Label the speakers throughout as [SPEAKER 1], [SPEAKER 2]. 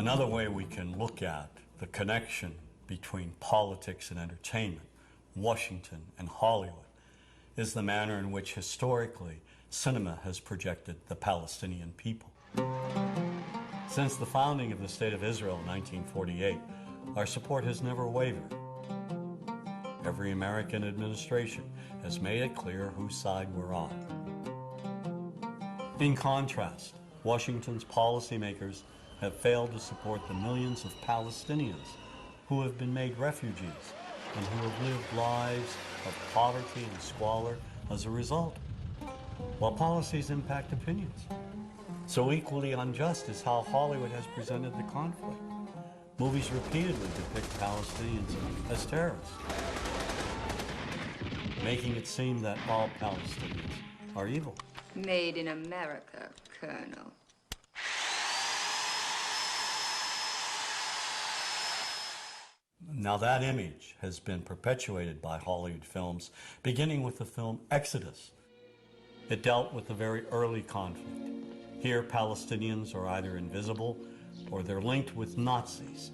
[SPEAKER 1] Another way we can look at the connection between politics and entertainment, Washington and Hollywood, is the manner in which historically cinema has projected the Palestinian people. Since the founding of the State of Israel in 1948, our support has never wavered. Every American administration has made it clear whose side we're on. In contrast, Washington's policymakers have failed to support the millions of Palestinians who have been made refugees and who have lived lives of poverty and squalor as a result, while policies impact opinions. So equally unjust is how Hollywood has presented the conflict. Movies repeatedly depict Palestinians as terrorists, making it seem that all Palestinians are evil.
[SPEAKER 2] Made in America, Colonel.
[SPEAKER 1] Now that image has been perpetuated by Hollywood films, beginning with the film Exodus. It dealt with the very early conflict. Here, Palestinians are either invisible or they're linked with Nazis,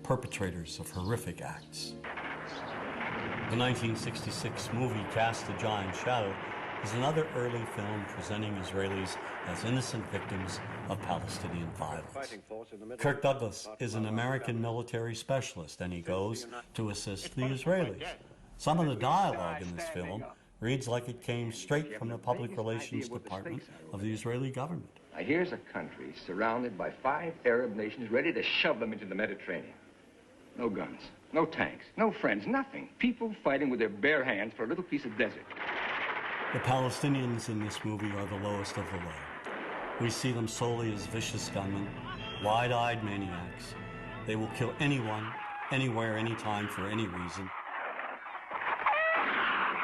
[SPEAKER 1] perpetrators of horrific acts. The 1966 movie Cast a Giant Shadow is another early film presenting Israelis as innocent victims of Palestinian violence. Kirk Douglas is an American military specialist, and he goes to assist the Israelis. Some of the dialogue in this film reads like it came straight from the public relations department of the Israeli government.
[SPEAKER 3] Now, here's a country surrounded by 5 Arab nations ready to shove them into the Mediterranean. No guns, no tanks, no friends, nothing. People fighting with their bare hands for a little piece of desert.
[SPEAKER 1] The Palestinians in this movie are the lowest of the low. We see them solely as vicious gunmen, wide-eyed maniacs. They will kill anyone, anywhere, anytime, for any reason.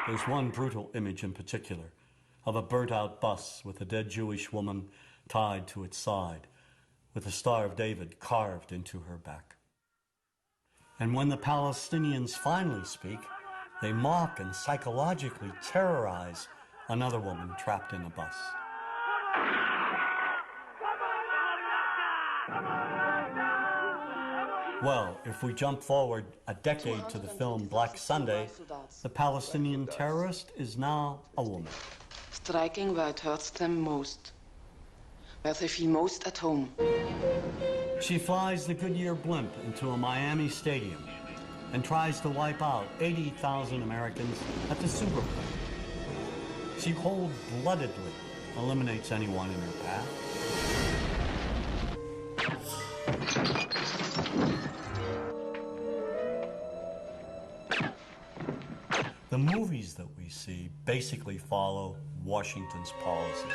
[SPEAKER 1] There's one brutal image in particular of a burnt-out bus with a dead Jewish woman tied to its side, with the Star of David carved into her back. And when the Palestinians finally speak, they mock and psychologically terrorize another woman trapped in a bus. Well, if we jump forward a decade to the film Black Sunday, the Palestinian terrorist is now a woman.
[SPEAKER 4] Striking where it hurts them most, where they feel most at home.
[SPEAKER 1] She flies the Goodyear blimp into a Miami stadium and tries to wipe out 80,000 Americans at the Super Bowl. She cold-bloodedly eliminates anyone in her path. The movies that we see basically follow Washington's policies.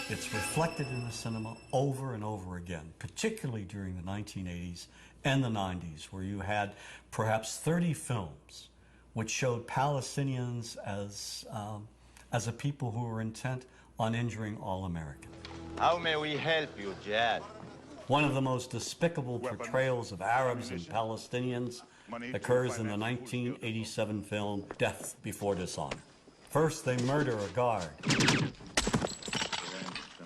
[SPEAKER 1] It's reflected in the cinema over and over again, particularly during the 1980s and the 90s, where you had perhaps 30 films which showed Palestinians as a people who were intent on injuring all Americans.
[SPEAKER 5] How may we help you, Jad?
[SPEAKER 1] One of the most despicable portrayals of Arabs and Palestinians occurs in the 1987 film Death Before Dishonor. First, they murder a guard,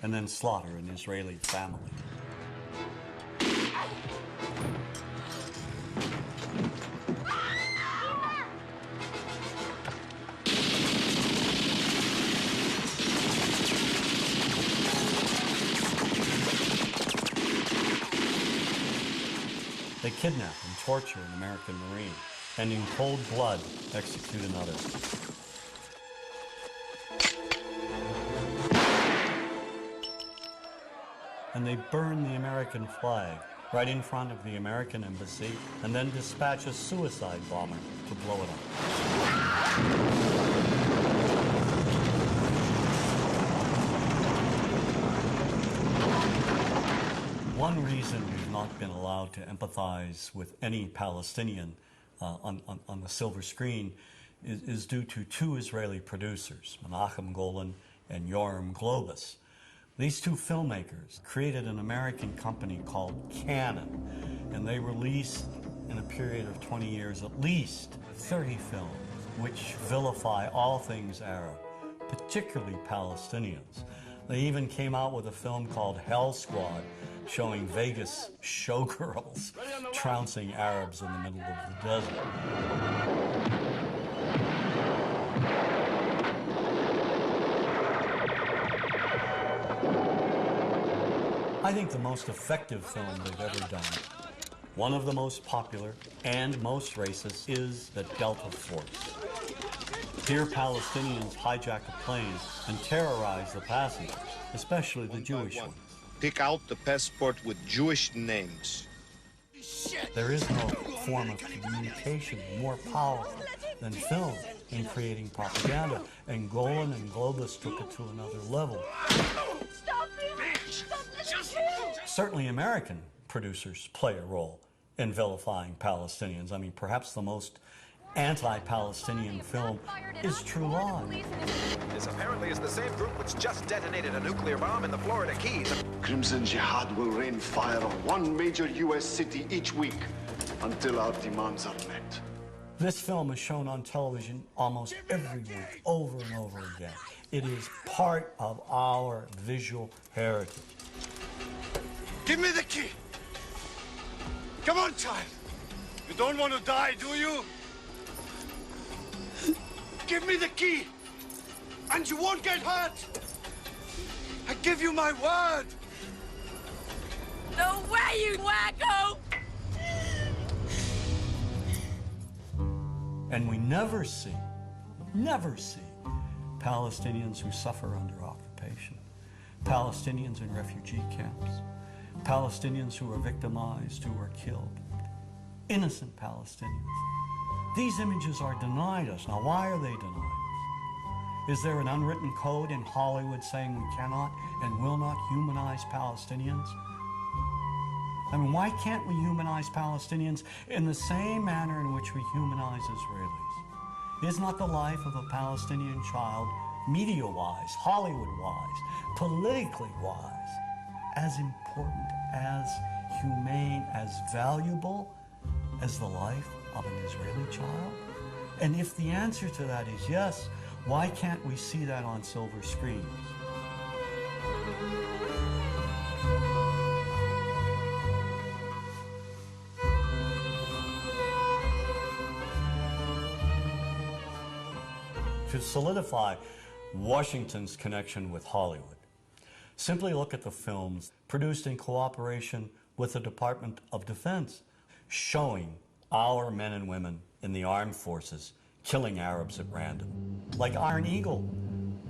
[SPEAKER 1] and then slaughter an Israeli family. They kidnap and torture an American Marine, and in cold blood execute another. And they burn the American flag right in front of the American embassy, and then dispatch a suicide bomber to blow it up. One reason we've not been allowed to empathize with any Palestinian on the silver screen is due to 2 Israeli producers, Menachem Golan and Yoram Globus. These 2 filmmakers created an American company called Canon, and they released, in a period of 20 years, at least 30 films which vilify all things Arab, particularly Palestinians. They even came out with a film called Hell Squad, showing Vegas showgirls trouncing Arabs in the middle of the desert. I think the most effective film they've ever done, one of the most popular and most racist, is The Delta Force. Here, Palestinians hijack a plane and terrorize the passengers, especially the Jewish ones.
[SPEAKER 6] Pick out the passport with Jewish names.
[SPEAKER 1] There is no form of communication more powerful than film in creating propaganda, and Golan and Globus took it to another level. Certainly American producers play a role in vilifying Palestinians. I mean, perhaps the most anti-Palestinian film is True Lies.
[SPEAKER 7] This apparently is the same group which just detonated a nuclear bomb in the Florida Keys.
[SPEAKER 8] Crimson Jihad will rain fire on one major U.S. city each week until our demands are met.
[SPEAKER 1] This film is shown on television almost every week, over and over again. It is part of our visual heritage.
[SPEAKER 8] Give me the key! Come on, child! You don't want to die, do you? Give me the key, and you won't get hurt! I give you my word!
[SPEAKER 9] No way, you wacko!
[SPEAKER 1] And we never see Palestinians who suffer under occupation, Palestinians in refugee camps, Palestinians who are victimized, who are killed, innocent Palestinians. These images are denied us. Now, why are they denied us? Is there an unwritten code in Hollywood saying we cannot and will not humanize Palestinians? I mean, why can't we humanize Palestinians in the same manner in which we humanize Israelis? Is not the life of a Palestinian child, media-wise, Hollywood-wise, politically-wise, as important, as humane, as valuable as the life of an Israeli child? And if the answer to that is yes, why can't we see that on silver screens? To solidify Washington's connection with Hollywood, simply look at the films produced in cooperation with the Department of Defense, showing our men and women in the armed forces killing Arabs at random. Like Iron Eagle,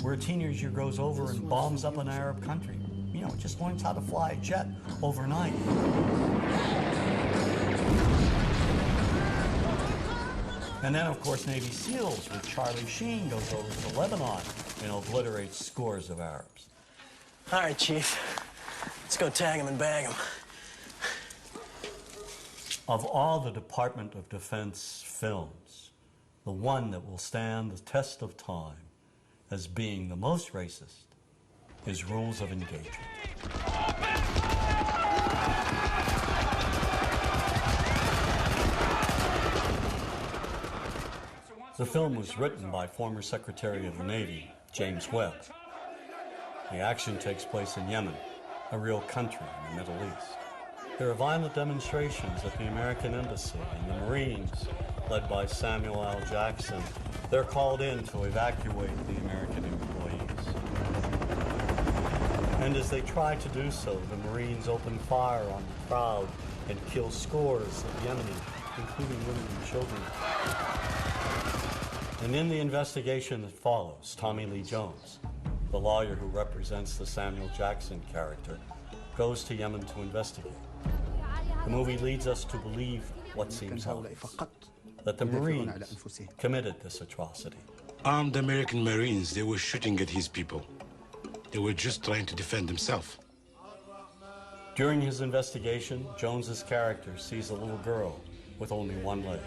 [SPEAKER 1] where a teenager goes over and bombs up an Arab country. You know, just learns how to fly a jet overnight. And then, of course, Navy SEALs, where Charlie Sheen goes over to Lebanon and obliterates scores of Arabs.
[SPEAKER 10] All right, Chief. Let's go tag him and bag him.
[SPEAKER 1] Of all the Department of Defense films, the one that will stand the test of time as being the most racist is Rules of Engagement. The film was written by former Secretary of the Navy, James Webb. The action takes place in Yemen, a real country in the Middle East. There are violent demonstrations at the American Embassy, and the Marines, led by Samuel L. Jackson, they're called in to evacuate the American employees. And as they try to do so, the Marines open fire on the crowd and kill scores of Yemenis, including women and children. And in the investigation that follows, Tommy Lee Jones, the lawyer who represents the Samuel Jackson character, goes to Yemen to investigate. The movie leads us to believe what seems obvious, that the Marines committed this atrocity.
[SPEAKER 11] Armed American Marines, they were shooting at his people. They were just trying to defend themselves.
[SPEAKER 1] During his investigation, Jones's character sees a little girl with only one leg.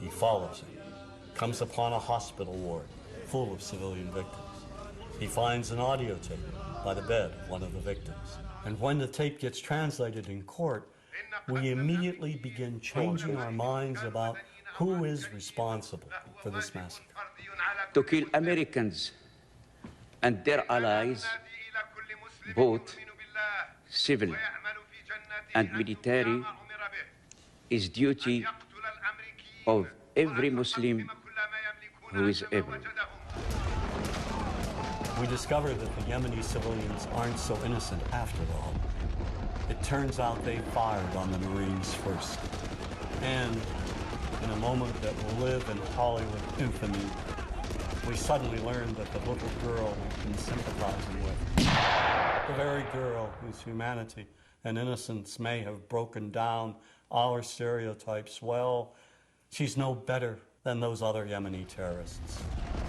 [SPEAKER 1] He follows her, comes upon a hospital ward full of civilian victims. He finds an audio tape by the bed of one of the victims. And when the tape gets translated in court, we immediately begin changing our minds about who is responsible for this massacre.
[SPEAKER 12] To kill Americans and their allies, both civil and military is duty of every Muslim who is able.
[SPEAKER 1] We discovered that the Yemeni civilians aren't so innocent after all. It turns out they fired on the Marines first. And in a moment that will live in Hollywood infamy, we suddenly learned that the little girl we've been sympathizing with, the very girl whose humanity and innocence may have broken down our stereotypes, well, she's no better than those other Yemeni terrorists.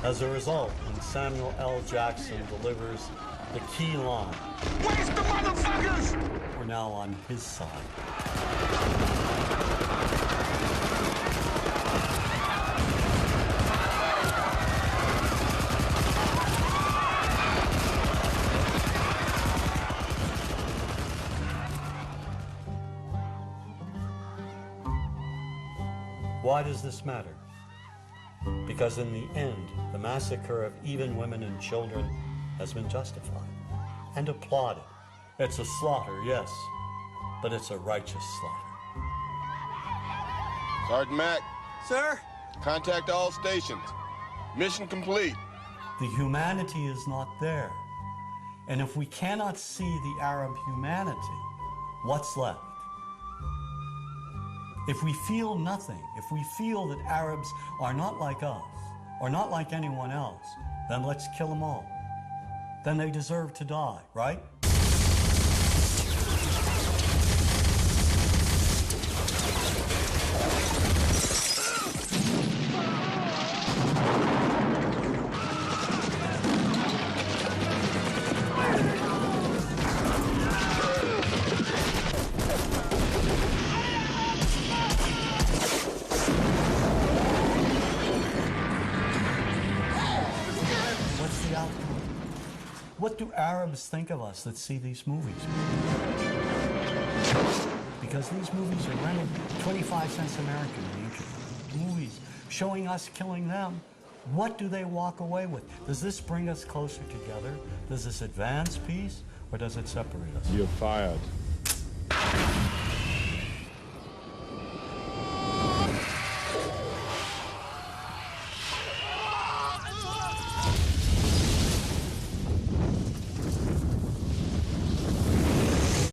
[SPEAKER 1] As a result, when Samuel L. Jackson delivers the key line, "Where's the motherfuckers?" we're now on his side. Why does this matter? Because in the end, the massacre of even women and children has been justified and applauded. It's a slaughter, yes, but it's a righteous slaughter.
[SPEAKER 6] Sergeant Mack.
[SPEAKER 10] Sir?
[SPEAKER 6] Contact all stations. Mission complete.
[SPEAKER 1] The humanity is not there. And if we cannot see the Arab humanity, what's left? If we feel nothing, if we feel that Arabs are not like us, or not like anyone else, then let's kill them all. Then they deserve to die, right? What do Arabs think of us that see these movies? Because these movies are rented 25 cents American movies showing us killing them. What do they walk away with? Does this bring us closer together? Does this advance peace, or does it separate us?
[SPEAKER 13] You're fired.